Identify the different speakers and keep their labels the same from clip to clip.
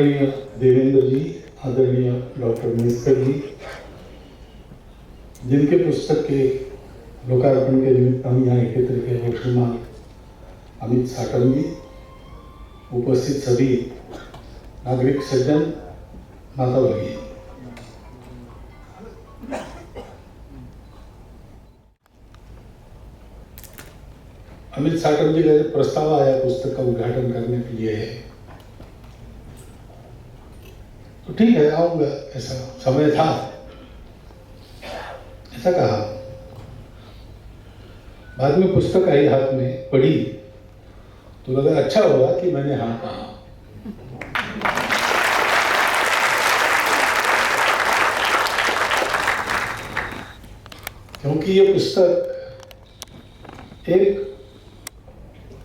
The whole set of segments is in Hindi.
Speaker 1: आदरणीय देवेंद्र जी, आदरणीय डॉक्टर मिनिस्टर जी, जिनके पुस्तक के लोकार्पण के निमित्त हम यहाँ एकत्र के वो श्रीमान अमित साटम जी, उपस्थित सभी नागरिक सज्जन, माता भगिनी, अमित साटम जी का प्रस्ताव आया पुस्तक का उद्घाटन करने के लिए है, तो ठीक है आऊंगा, ऐसा समय था, ऐसा कहा। बाद में पुस्तक आई हाथ में, पढ़ी तो लगा अच्छा हुआ कि मैंने हाँ कहा। क्योंकि ये पुस्तक एक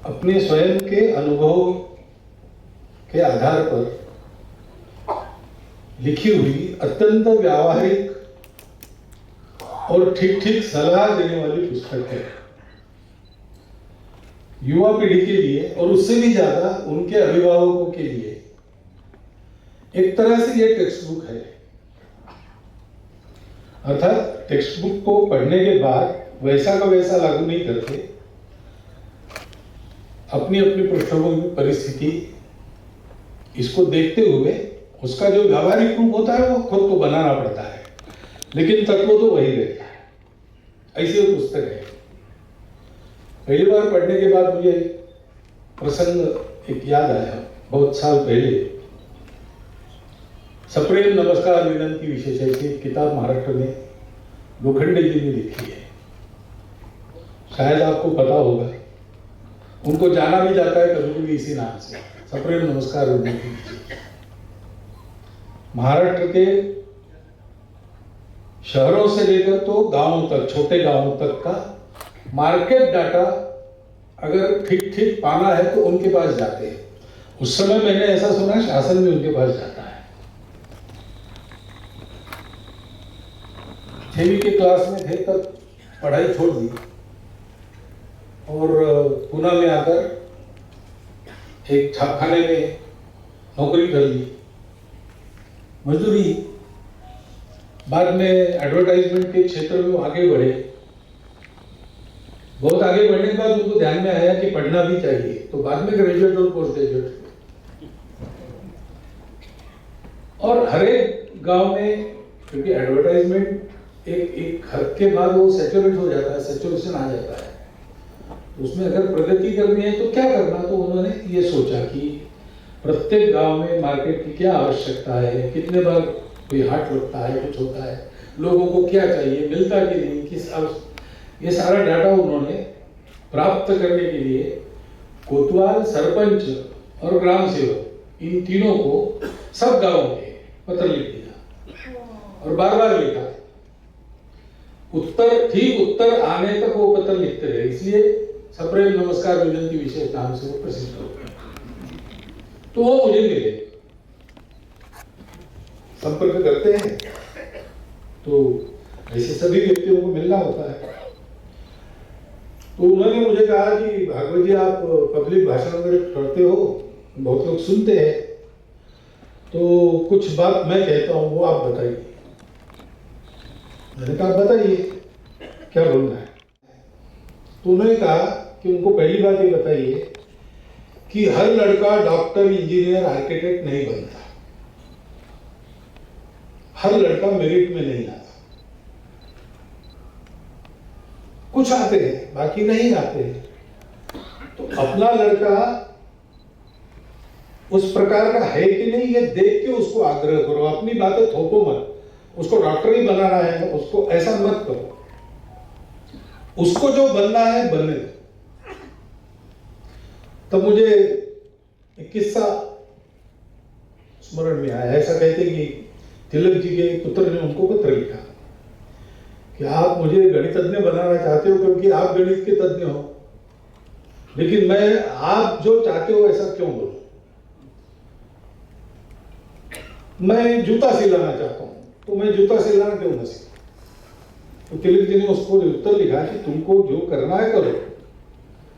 Speaker 1: अपने स्वयं के अनुभव के आधार पर लिखी हुई अत्यंत व्यावहारिक और ठीक ठीक सलाह देने वाली पुस्तक है युवा पीढ़ी के लिए, और उससे भी ज्यादा उनके अभिभावकों के लिए। एक तरह से ये टेक्स्ट बुक है, अर्थात टेक्स्ट बुक को पढ़ने के बाद वैसा का वैसा लागू नहीं करते, अपनी अपनी पृष्ठभूमि परिस्थिति इसको देखते हुए उसका जो व्यावहारिक रूप होता है वो खुद को बनाना पड़ता है, लेकिन तत्व तो वही रहता है। ऐसी वो पुस्तक है। पहली बार पढ़ने के बाद मुझे प्रसंग एक याद आया, बहुत साल पहले। सप्रेम नमस्कार विनंती विशेष ऐसी किताब महाराष्ट्र में लोखंडे जी ने लिखी है, शायद आपको पता होगा, उनको जाना भी जाता है कभी कभी इसी नाम से, सप्रेम नमस्कार विनंती। महाराष्ट्र के शहरों से लेकर तो गांवों तक, छोटे गांवों तक का मार्केट डाटा अगर ठीक ठीक पाना है तो उनके पास जाते हैं। उस समय मैंने ऐसा सुना शासन भी उनके पास जाता है। 6वीं के क्लास में थे तब पढ़ाई छोड़ दी और पुणे में आकर एक छापखाने में नौकरी कर ली, मजदूरी। बाद में एडवर्टाइजमेंट के क्षेत्र में आगे बढ़े। बहुत आगे बढ़ने के बाद उनको ध्यान में आया कि पढ़ना भी चाहिए, तो बाद में ग्रेजुएट और पोस्ट ग्रेजुएट। और हर एक गांव में, क्योंकि एडवर्टाइजमेंट एक हद के बाद वो सैचुरेट हो जाता है, सैचुरेशन आ जाता है, उसमें अगर प्रगति करनी है तो क्या करना। तो उन्होंने ये सोचा कि प्रत्येक गांव में मार्केट की क्या आवश्यकता है, कितने बार कोई हाट लगता है, कुछ होता है, लोगों को क्या चाहिए, मिलता कि नहीं, किस ये सारा डाटा उन्होंने प्राप्त करने के लिए कोतवाल, सरपंच और ग्राम सेवक, इन तीनों को सब गांवों में पत्र लिख दिया और बार बार लिखा। उत्तर आने तक वो पत्र लिखते रहे, इसलिए सप्रेम नमस्कार विनंती विशेष नाम से वो प्रसिद्ध हो गए। तो वो मुझे मिले, संपर्क करते हैं, तो ऐसे सभी व्यक्तियों को मिलना होता है। तो उन्होंने मुझे कहा कि भागवत जी आप पब्लिक भाषण वगैरह करते हो, बहुत लोग सुनते हैं, तो कुछ बात मैं कहता हूँ वो आप बताइए। मैंने कहा बताइए क्या बोलना है। तो उन्होंने कहा कि उनको पहली बात ये बताइए कि हर लड़का डॉक्टर, इंजीनियर, आर्किटेक्ट नहीं बनता, हर लड़का मेरिट में नहीं आता। कुछ आते हैं, बाकी नहीं आते हैं। तो अपना लड़का उस प्रकार का है कि नहीं ये देख के उसको आग्रह करो, अपनी बातें थोपो मत। उसको डॉक्टर ही बनाना है, उसको ऐसा मत करो, उसको जो बनना है बनने दो। तब मुझे एक किस्सा स्मरण में आया। ऐसा कहते कि तिलक जी के पुत्र ने उनको पत्र लिखा कि आप मुझे गणितज्ञ बनाना चाहते हो क्योंकि आप गणित के तज्ञ हो, लेकिन मैं आप जो चाहते हो ऐसा क्यों बोलूं। मैं जूता सिलाना चाहता हूं, तो मैं जूता सिलाना क्यों न सीखूं। तो तिलक जी ने उसको उत्तर लिखा कि तुमको जो करना है करो,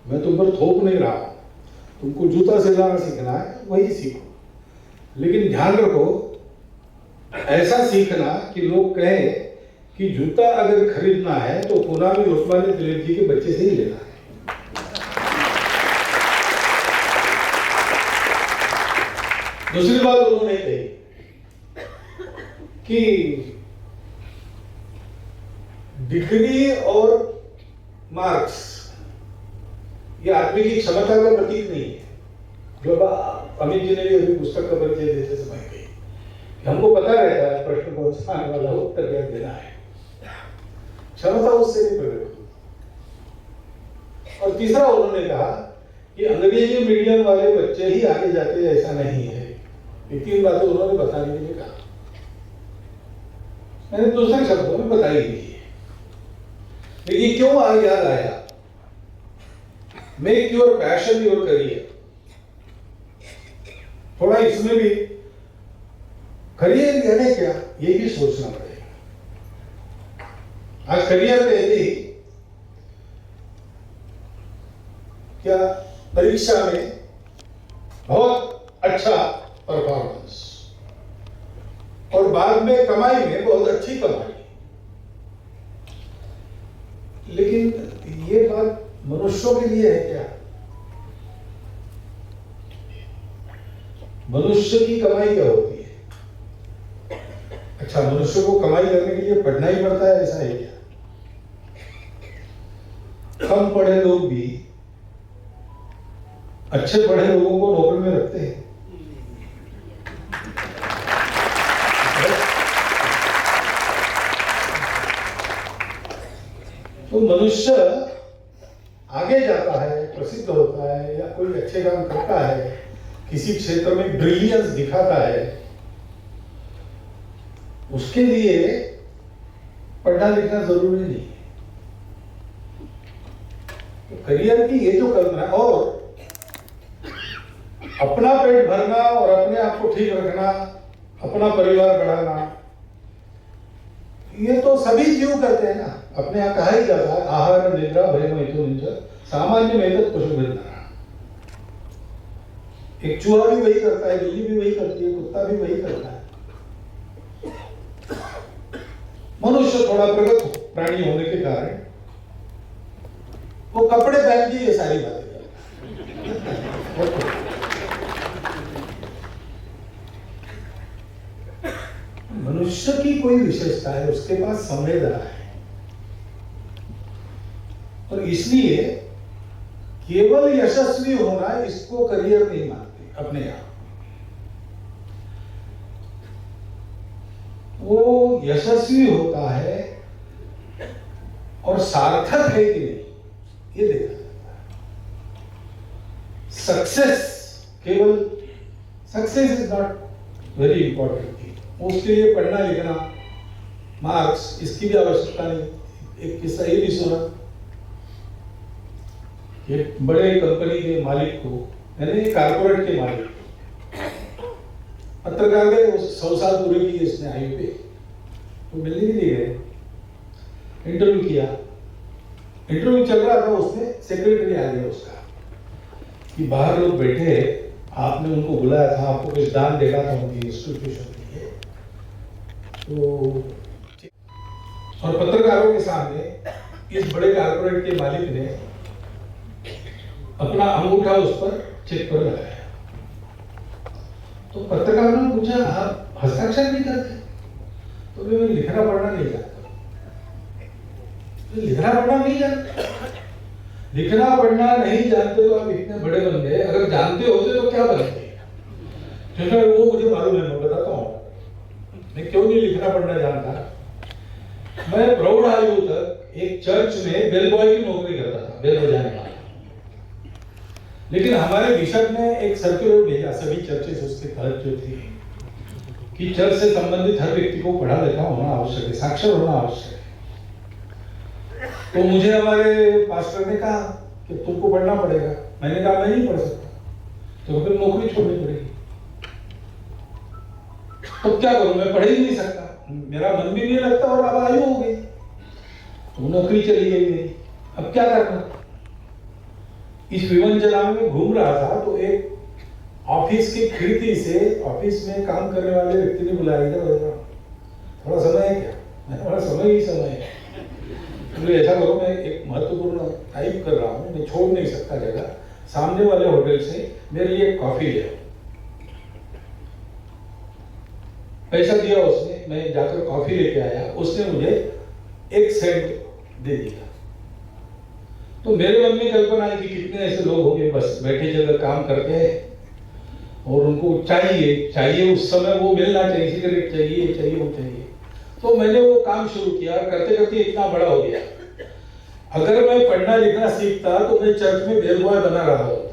Speaker 1: मैं तुम पर थोप नहीं रहा, तुमको जूता सिलाना सीखना है वही सीखो, लेकिन ध्यान रखो, ऐसा सीखना कि लोग कहें कि जूता अगर खरीदना है तो पूना में लोकमान्य तिलक जी के बच्चे से ही लेना है। दूसरी बात उन्होंने कही कि डिग्री और मार्क्स ये आदमी की क्षमता का प्रतीक नहीं है। जो अमित जी ने भी अभी पुस्तक का परिचय देते समय कही, हमको पता रहता है प्रश्न कौन सा आने वाला हो, उत्तर क्या देना है, क्षमता उससे नहीं प्रकट होती। और तीसरा उन्होंने कहा कि अंग्रेजी मीडियम वाले बच्चे ही आगे जाते हैं, ऐसा नहीं है। ये तीन बातें उन्होंने बताने के लिए कहा, मैंने दूसरे शब्दों में बताई दी है। लेकिन क्यों आज याद आया, make your passion your career, थोड़ा इसमें भी करियर यानी क्या ये भी सोचना पड़ेगा। आज करियर में यदि क्या परीक्षा में बहुत अच्छा परफॉर्मेंस और बाद में कमाई में बहुत अच्छी कमाई, लेकिन ये बात मनुष्यों के लिए है क्या? मनुष्य की कमाई क्या होती है? अच्छा, मनुष्य को कमाई करने के लिए पढ़ना ही पड़ता है, ऐसा है क्या? कम पढ़े लोग भी अच्छे पढ़े लोगों को नौकरी में रखते हैं। तो मनुष्य आगे जाता है, प्रसिद्ध होता है या कोई अच्छे काम करता है, किसी क्षेत्र में ब्रिलियंस दिखाता है, उसके लिए पढ़ना लिखना जरूरी नहीं है। तो करियर की ये जो करना है और अपना पेट भरना और अपने आप को ठीक रखना, अपना परिवार बढ़ाना, ये तो सभी जीव करते हैं ना। अपने यहाँ कहा ही जाता है आहार निद्रा भय सामान्य मेहनत पशु भेदना। एक चूहा भी वही करता है, बिल्ली भी वही करती है, कुत्ता भी वही करता है। मनुष्य थोड़ा प्रगत प्राणी होने के कारण वो कपड़े पहन के ये सारी बातें करता है। मनुष्य की कोई विशेषता है, उसके पास संवेदना है और इसलिए केवल यशस्वी होना इसको करियर नहीं मानते अपने आप। वो यशस्वी होता है और सार्थक है कि नहीं ये देखा जाता है। सक्सेस केवल success is not very important thing. उसके लिए पढ़ना लिखना मार्क्स इसकी भी आवश्यकता नहीं। एक किस्सा ये भी सुना, एक बड़े कंपनी के मालिक को, यानी कारपोरेट के मालिक को पत्रकार गए, 100 साल पूरे किए इसने आयु पे, तो मिलने के लिए गए, इंटरव्यू किया। इंटरव्यू चल रहा था, उसमें सेक्रेटरी आ गया उसका कि बाहर लोग बैठे हैं, आपने उनको बुलाया था, आपको कुछ दान देना था उनकी इंस्टीट्यूशन के लिए, तो और पत्रकारों के सामने इस बड़े कारपोरेट के मालिक ने अपना अंगूठा उस पर चेक पर लगाया। तो पत्रकारों ने पूछा, आप हस्ताक्षर नहीं करते? तो मैं लिखना पढ़ना नहीं जानता। लिखना पढ़ना नहीं जानते? लिखना पढ़ना नहीं जानते तो आप इतने बड़े बन गए, अगर जानते होते तो क्या बनते? क्योंकि वो मुझे मालूम है, मैं बताता हूँ मैं क्यों नहीं लिखना पढ़ना जानता। मैं प्रौढ़ आयु तक एक चर्च में बेल बॉय की नौकरी करता था, बेल बजाने वाला। लेकिन हमारे बिशप ने एक सर्कुलर भेजा सभी चर्चेस उसके तहत जो थी कि चर्च से संबंधित हर व्यक्ति को पढ़ा लिखा होना आवश्यक है, साक्षर होना आवश्यक है। तो मुझे हमारे पास्टर ने कहा कि तुमको पढ़ना पड़ेगा। मैंने कहा मैं नहीं पढ़ सकता, तो फिर नौकरी छोड़नी पड़ेगी। तो क्या करूं, मैं पढ़ ही नहीं सकता, मेरा मन भी नहीं लगता और अब आयु हो गई, तो नौकरी चली गई मेरी। अब क्या करना? इस विवंचना में घूम रहा था तो एक ऑफिस की खिड़की से ऑफिस में काम करने वाले व्यक्ति ने बुलाया, इधर थोड़ा समय है क्या? मैंने बोला समय ही समय है। तो ऐसा करो, मैं एक महत्वपूर्ण टाइप कर रहा हूँ, मैं छोड़ नहीं सकता जगह, सामने वाले होटल से मेरे लिए कॉफी ले आओ। पैसा दिया उसने, मैं जाकर कॉफी लेके आया, उसने मुझे 1 सेंट दे दिया। तो मेरे मन में कल्पना है कि कितने ऐसे लोग होंगे बस बैठे जगह काम करते हैं और उनको चाहिए उस समय वो मिलना चाहिए, सिगरेट चाहिए वो चाहिए। तो मैंने वो काम शुरू किया, करते करते इतना बड़ा हो गया। अगर मैं पढ़ना लिखना सीखता तो मैं चर्च में बेल बॉय बना रहा होता।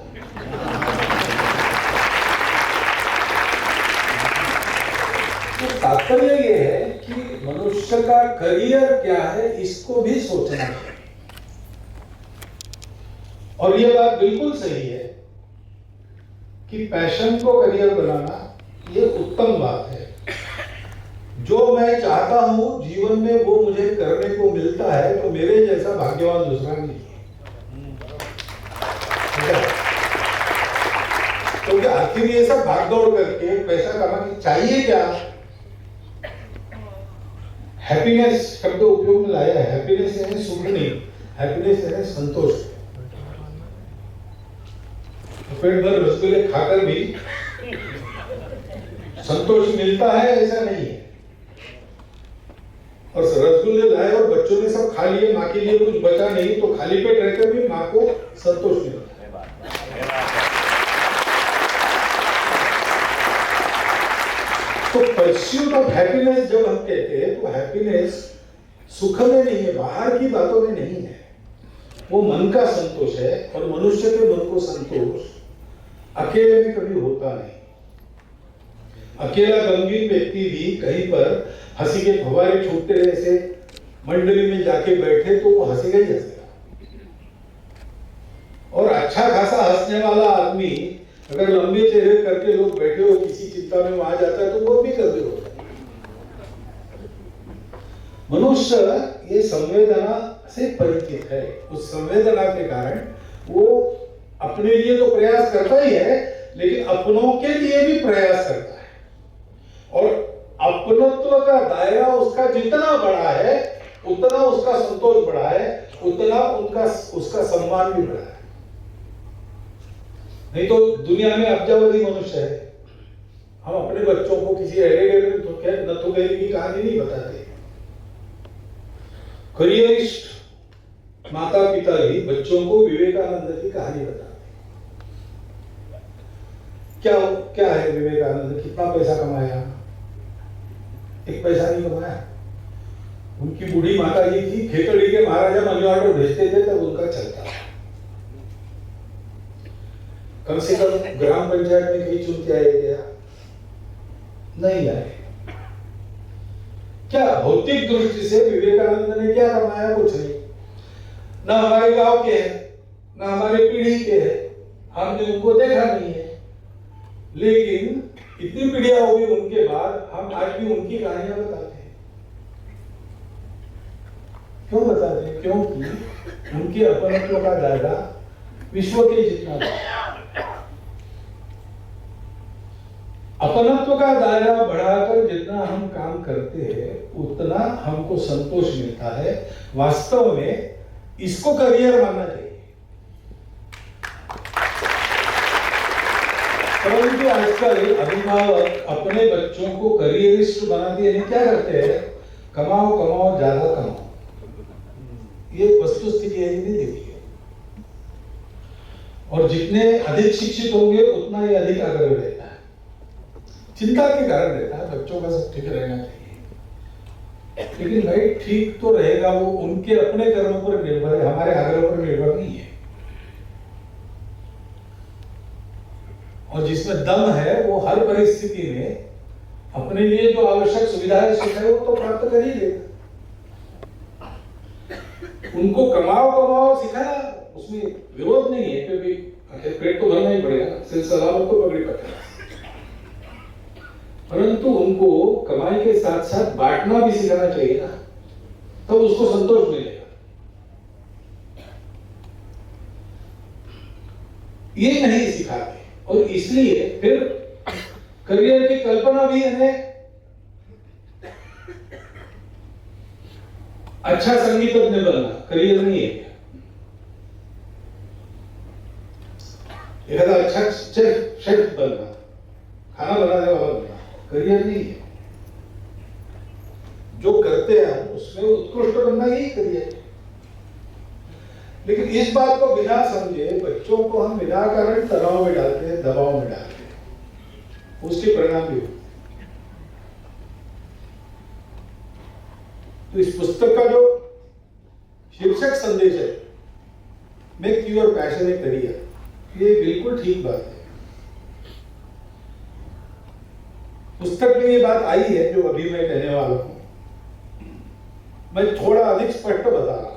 Speaker 1: तो तात्पर्य ये है कि मनुष्य का करियर क्या है इसको भी सोचना है। और ये बात बिल्कुल सही है कि पैशन को करियर बनाना ये उत्तम बात है। जो मैं चाहता हूं जीवन में वो मुझे करने को मिलता है तो मेरे जैसा भाग्यवान दूसरा नहीं है। तो आखिर ये सब भागदौड़ करके पैसा कमाने चाहिए क्या? हैप्पीनेस शब्द उपयोग में लाया है। हैप्पीनेस यानी सुख नहीं, हैप्पीनेस यानी संतोष। पेट भर रसगुल्ले खाकर भी संतोष मिलता है ऐसा नहीं है। और रसगुल्ले लाए और बच्चों ने सब खा लिए, माँ के लिए कुछ बचा नहीं, तो खाली पेट रहकर भी माँ को संतोष मिलता है। तो परस्यूट ऑफ हैप्पीनेस जब हम कहते हैं तो हैप्पीनेस सुख में नहीं है, बाहर की बातों में नहीं है, वो मन का संतोष है। और मनुष्य के मन को संतोष अकेले में कभी होता नहीं। अकेला गमगीन व्यक्ति भी कहीं पर हंसी के फव्वारे छूटते रहे से मंडली में जाके बैठे तो वो हंसेगा ही हंसेगा। और अच्छा खासा हंसने वाला आदमी अगर लंबे चेहरे करके लोग बैठे हो किसी चिंता में वहां जाता है तो वो भी कर होता है। मनुष्य ये संवेदना से परिचित है। उस संवेदना के कारण वो अपने लिए तो प्रयास करता ही है, लेकिन अपनों के लिए भी प्रयास करता है। और अपनत्व का दायरा उसका जितना बड़ा है उतना उसका संतोष बढ़ा है, उतना उसका सम्मान भी बढ़ा है। नहीं तो दुनिया में अब्जावधि मनुष्य है। हम अपने बच्चों को किसी नथुगेरी की कहानी नहीं बताते। करियरिस्ट माता पिता भी बच्चों को विवेकानंद की कहानी बताते। क्या है विवेकानंद? कितना पैसा कमाया? 1 पैसा नहीं कमाया। उनकी बूढ़ी माता जी थी, खेतड़ी के महाराजा मनी ऑर्डर भेजते थे तब उनका चलता था। कम से कम ग्राम पंचायत में कहीं चुन के आए क्या? नहीं आए। क्या भौतिक दृष्टि से विवेकानंद ने क्या कमाया? कुछ नहीं। ना हमारे गांव के हैं, ना हमारे पीढ़ी के हैं, हमने उनको देखा नहीं है। लेकिन इतनी पीढ़ियां हो गई उनके बाद हम आज भी उनकी कहानियां बताते हैं। क्यों बताते हैं? क्योंकि उनके अपनत्व का दायरा विश्व के जितना बड़ा। अपनत्व का दायरा बढ़ाकर जितना हम काम करते हैं उतना हमको संतोष मिलता है। वास्तव में इसको करियर मानना चाहिए। परंतु आजकल अभिभावक अपने बच्चों को करियरिस्ट बना दिए नहीं, क्या करते हैं? कमाओ ज्यादा कमाओ। ये वस्तु स्थिति है, नहीं देखी है। और जितने अधिक शिक्षित होंगे उतना ही अधिक आग्रह रहता है, चिंता के कारण रहता है। बच्चों का सब ठीक रहना चाहिए, लेकिन भाई ठीक तो रहेगा वो उनके अपने कर्मों पर निर्भर है, हमारे आग्रह पर निर्भर नहीं है। और जिसमें दम है वो हर परिस्थिति में अपने लिए जो आवश्यक सुविधाएं सुख है वो तो प्राप्त कर ही लेगा। उनको कमाओ सिखाना उसमें विरोध नहीं है, क्योंकि पेट तो भरना ही पड़ेगा, सलामत तो पकड़ी पड़ेगा। परंतु उनको कमाई के साथ साथ बांटना भी सिखाना चाहिए ना, तब तो उसको संतोष मिलेगा। ये नहीं सिखाते। और इसलिए फिर करियर की कल्पना भी हमें अच्छा संगीतज्ञ बनना करियर नहीं है, एक अच्छा शेफ बनना, खाना बनाने वाला बनना करियर नहीं है। जो करते हैं हम उसमें उत्कृष्ट बनना ही करियर है। लेकिन इस बात को बिना समझे बच्चों को हम बिना कारण तनाव में डालते हैं, दबाव में डालते हैं, उसके परिणाम भी होते हैं। तो इस पुस्तक का जो शीर्षक संदेश है, make your passion a career, ये बिल्कुल ठीक बात है। पुस्तक में ये बात आई है जो अभी मैं कहने वाला हूं, मैं थोड़ा अधिक स्पष्ट बता रहा हूं।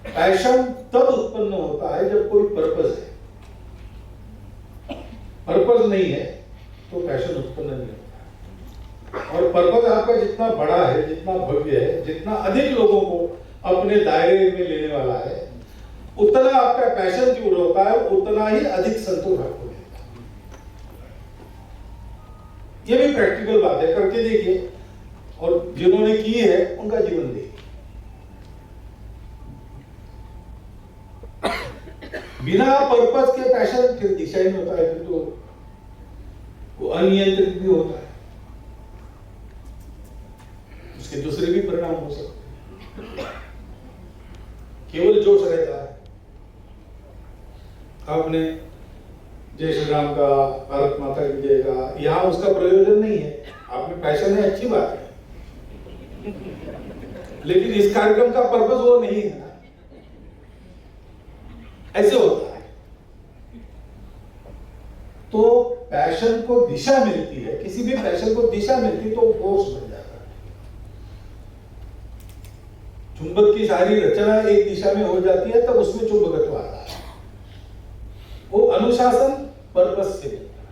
Speaker 1: पैशन तब उत्पन्न होता है जब कोई पर्पस है, पर्पस नहीं है तो पैशन उत्पन्न नहीं होता। और पर्पस आपका जितना बड़ा है, जितना भव्य है, जितना अधिक लोगों को अपने दायरे में लेने वाला है, उतना आपका पैशन जो होता है उतना ही अधिक संतोष आपको देता है। ये भी प्रैक्टिकल बात है, करके देखिए, और जिन्होंने की है उनका जीवन देखिए। बिना पर्पस के पैशन फिर दिशा ही नहीं होता है, फिर तो वो अनियंत्रित भी होता है, उसके दूसरे भी परिणाम हो सकते हैं। केवल जोश रहता है, आपने जय श्री राम का, भारत माता की जय का, यहां उसका प्रयोजन नहीं है। आपने पैशन है, अच्छी बात है, लेकिन इस कार्यक्रम का पर्पस वो नहीं है ना। ऐसे होता है। तो पैशन को दिशा मिलती है, किसी भी पैशन को दिशा मिलती तो फोर्स बन जाता है। चुंबक की सारी रचना एक दिशा में हो जाती है, तब उसमें चुंबकत्व आता है। वो अनुशासन पर्पस से मिलता है।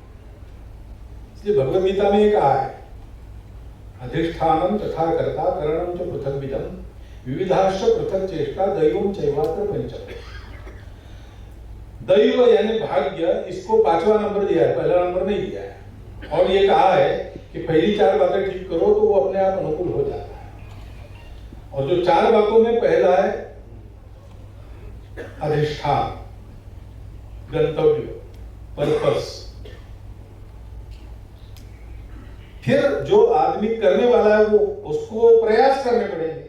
Speaker 1: इसलिए भगवद गीता में कहा है, अधिष्ठानम तथा कर्ता करणम च पृथग्विदम विविधाश्च पृथक चेष्टा दैवम चैवात्र पंचम। दैव यानी भाग्य, इसको 5वां नंबर दिया है, पहला नंबर नहीं दिया है। और ये कहा है कि पहली 4 बातें ठीक करो तो वो अपने आप अनुकूल हो जाता है। और जो 4 बातों में पहला है अधिष्ठान, गंतव्य, पर्पस। फिर जो आदमी करने वाला है वो उसको प्रयास करने पड़ेंगे।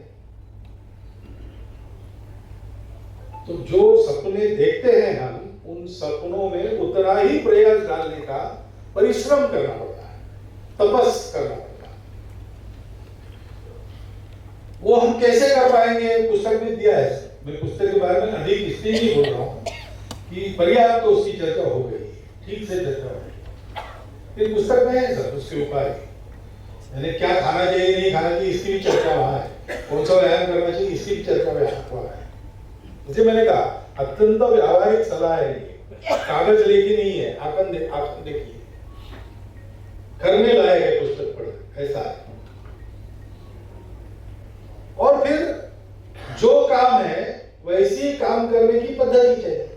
Speaker 1: तो जो सपने देखते हैं हम, उन सपनों में उतना ही प्रयास डालने का परिश्रम करना पड़ता है, तपस करना पड़ता है। वो हम कैसे कर पाएंगे, पुस्तक में दिया है। मैं पुस्तक के बारे में अधिक इसलिए नहीं बोल रहा हूं कि पर्याप्त तो उसकी चर्चा हो गई, ठीक से चर्चा हो गई। फिर पुस्तक में है सब उसके उपाय, यानी क्या खाना चाहिए, नहीं खाना चाहिए, इसकी भी चर्चा वहां है। कौन सा व्यायाम करना चाहिए, इसकी भी चर्चा वहां है। जैसे मैंने कहा, अत्यंत व्यावहारिक सलाह है, कागज लेके नहीं है, आकन देखिए, करने लायक है पुस्तक पढ़, ऐसा है। और फिर जो काम है वैसी काम करने की पद्धति चाहिए,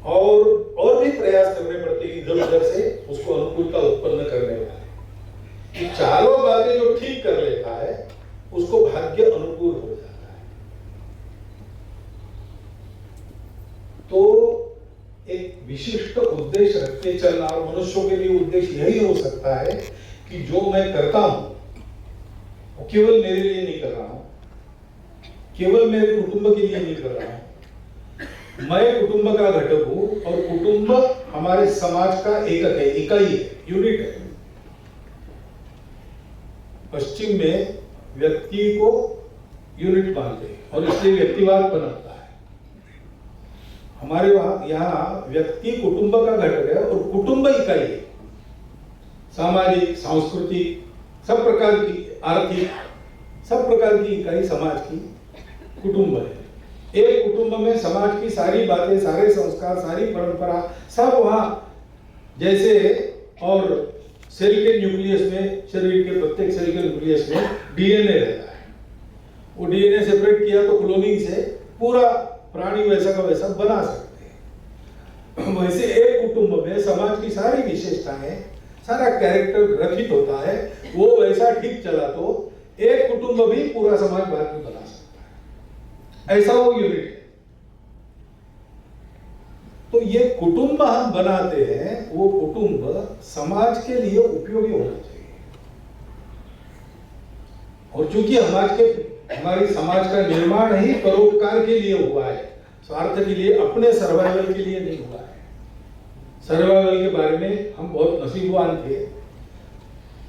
Speaker 1: और भी प्रयास करने पड़ते हैं इधर उधर से उसको अनुकूलता उत्पन्न करने वाले। ये चारों बातें जो ठीक कर लेता है उसको भाग्य अनुकूल हो जाता है। तो एक विशिष्ट उद्देश्य रखते चलना, और मनुष्यों के लिए उद्देश्य यही हो सकता है कि जो मैं करता हूं वो केवल मेरे लिए नहीं कर रहा हूं, केवल मेरे कुटुंब के लिए नहीं कर रहा हूं, मैं कुटुंब का घटक हूं, और कुटुंब हमारे समाज का एकक है, इकाई है, यूनिट है। पश्चिम में व्यक्ति को यूनिट मानते हैं और इसलिए व्यक्तिवाद बनाता है। हमारे वहां यहाँ व्यक्ति कुटुंब का घटक है और कुटुंब इकाई है। सामाजिक, सांस्कृतिक, सब प्रकार की, आर्थिक, सब प्रकार की इकाई समाज की कुटुंब है। एक कुटुंब में समाज की सारी बातें, सारे संस्कार, सारी परंपरा सब वहां जैसे। और सेल के न्यूक्लियस में, शरीर के प्रत्येक सेल के न्यूक्लियस में डीएनए रहता है। वो डीएनए सेपरेट किया तो क्लोनिंग से पूरा
Speaker 2: प्राणी वैसा का वैसा बना सकते हैं। वैसे एक कुटुंब में समाज की सारी विशेषताएं, सारा कैरेक्टर ग्रथित होता है, वो वैसा ठीक चला तो एक कुटुंब भी पूरा समाज बाद में बना सकता है, ऐसा वो यूनिट है। तो ये कुटुंब हम बनाते हैं, वो कुटुंब समाज के लिए उपयोगी होना चाहिए। और चूंकि हमारी समाज का निर्माण ही परोपकार के लिए हुआ है, स्वार्थ के लिए, अपने सर्वाइवल के लिए नहीं हुआ है। सर्वाइवल के बारे में हम बहुत नसीबवान थे।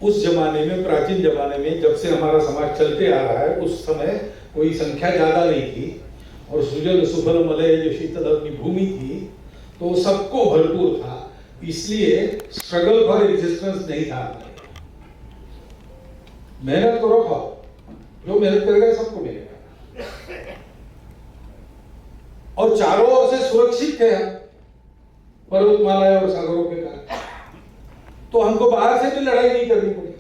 Speaker 2: उस जमाने में, प्राचीन जमाने में, जब से हमारा समाज चलते आ रहा है, उस समय कोई संख्या ज्यादा नहीं थी और सुजल सुफल मलय जो शीतल अपनी भूमि थी, तो सबको भरपूर था, इसलिए स्ट्रगल फॉर एग्जिस्टेंस नहीं था। मेहनत करो खाओ, जो मेहनत करेगा सबको मिलेगा। और चारों ओर से सुरक्षित थे हम, पर्वतमालाएं और सागरों के कारण, तो हमको बाहर से भी लड़ाई नहीं करनी पड़ी।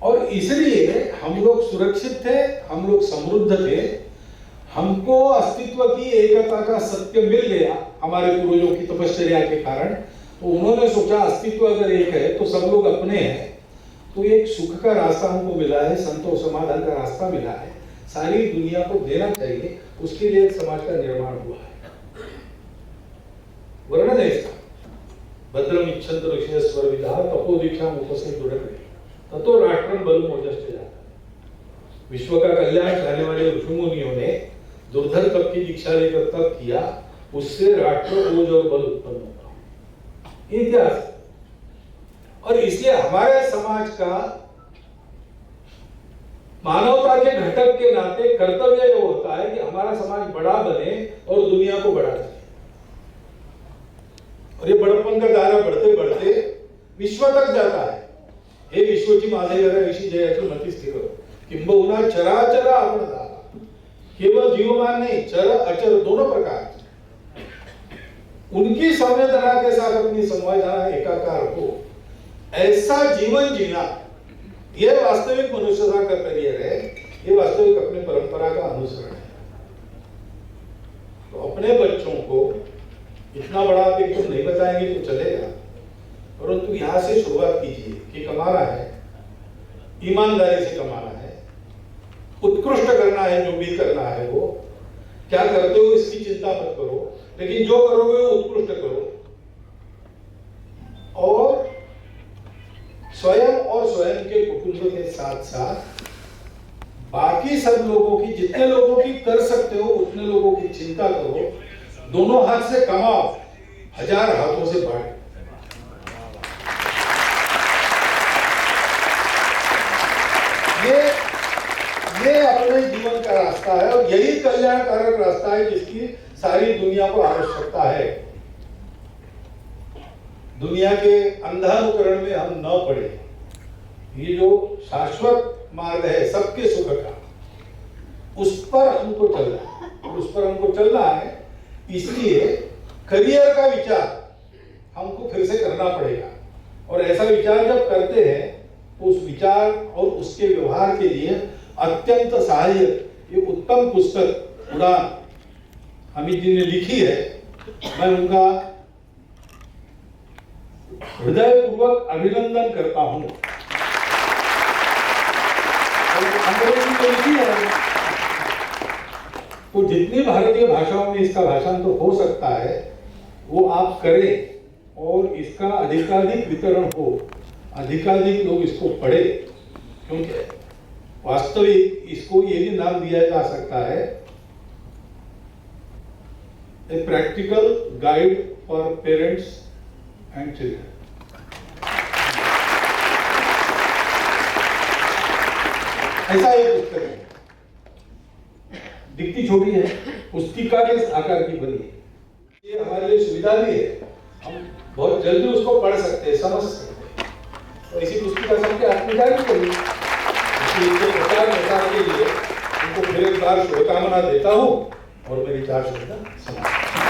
Speaker 2: और इसलिए हम लोग सुरक्षित थे, हम लोग समृद्ध थे, हमको अस्तित्व की एकता का सत्य मिल गया हमारे पूर्वजों की तपश्चर्या के कारण। तो उन्होंने सोचा अस्तित्व अगर एक है तो सब लोग अपने हैं, तो एक सुख का रास्ता हमको मिला है, संतोष समाधान का रास्ता मिला है, सारी दुनिया को देना चाहिए, उसके लिए एक समाज का निर्माण हुआ है। वर्णन है इसका, भद्रम इच्छन्त ऋषयः स्वर्विदाः तपो दीक्षाम उपसे दुर्लभे ततो राष्ट्रम बलमोजश्च जाता। विश्व का कल्याण चाहने वाले ऋषि मुनियों ने दुर्धर तप की दीक्षा लेकर तप किया, उससे राष्ट्र ओज और बल उत्पन्न होता, इतिहास। और इसलिए हमारे समाज का मानवता के घटक के नाते कर्तव्य यह होता है कि हमारा समाज बड़ा बने और दुनिया को बड़ा करे। और ये बड़प्पन का दायरा बढ़ते बढ़ते विश्व तक जाता है। हे विश्वची माझे घर ऋषि जयाची मती स्थिर किंबहुना चराचर आपण दाता। केवल जीवमान नहीं, चर अचर दोनों प्रकार, उनकी संवेदना के साथ अपनी संवेदना एकाकार हो, ऐसा जीवन जीना, यह वास्तविक मनुष्यता का करियर है, ये वास्तविक अपने परंपरा का अनुसरण है। तो अपने बच्चों को इतना बड़ा आप एकदम नहीं बताएंगे तो चलेगा, परंतु यहां से शुरुआत कीजिए कि कमाना है, ईमानदारी से कमाना है, उत्कृष्ट करना है, जो भी करना है वो क्या करते हो इसकी चिंता मत करो, लेकिन जो करोगे वो उत्कृष्ट करो। और स्वयं और स्वयं के कुटुंब के साथ साथ बाकी सब लोगों की, जितने लोगों की कर सकते हो उतने लोगों की चिंता करो। दोनों हाथ से कमाओ, 1000 हाथों से बांटो। ये अपने जीवन का रास्ता है और यही कल्याणकारक रास्ता है जिसकी सारी दुनिया को आवश्यकता है। दुनिया के अंधानुकरण में हम न पड़े। ये जो शाश्वत मार्ग है सबके सुख का, उस पर हमको चलना है, और उस पर हमको चलना है, इसलिए करियर का विचार हमको फिर से करना पड़ेगा। और ऐसा विचार जब करते हैं तो उस विचार और उसके व्यवहार के लिए अत्यंत सहायक ये उत्तम पुस्तक उड़ान अमित जी ने लिखी है। मैं उनका हृदयपूर्वक अभिनंदन करता हूं। अंग्रेजी में लिखी है, तो जितनी भारतीय भाषाओं में इसका भाषांतर हो सकता है वो आप करें और इसका अधिकाधिक वितरण हो, अधिकाधिक लोग इसको पढ़े, क्योंकि वास्तविक इसको ये भी नाम दिया जा सकता है a practical guide for parents and children. ऐसा एक पुस्तक है, दिखती छोटी है, पुस्तिका के आकार की बनी है। ये हमारे लिए सुविधा भी है, हम बहुत जल्दी उसको पढ़ सकते हैं, समझ सकते हैं। और इसी पुस्तिका सबके हाथ में जारी करिए। इसके प्रचार प्रसार के लिए उनको फिर एक बार शुभकामना देता हूँ और मेरी 4 शब्द समाप्त।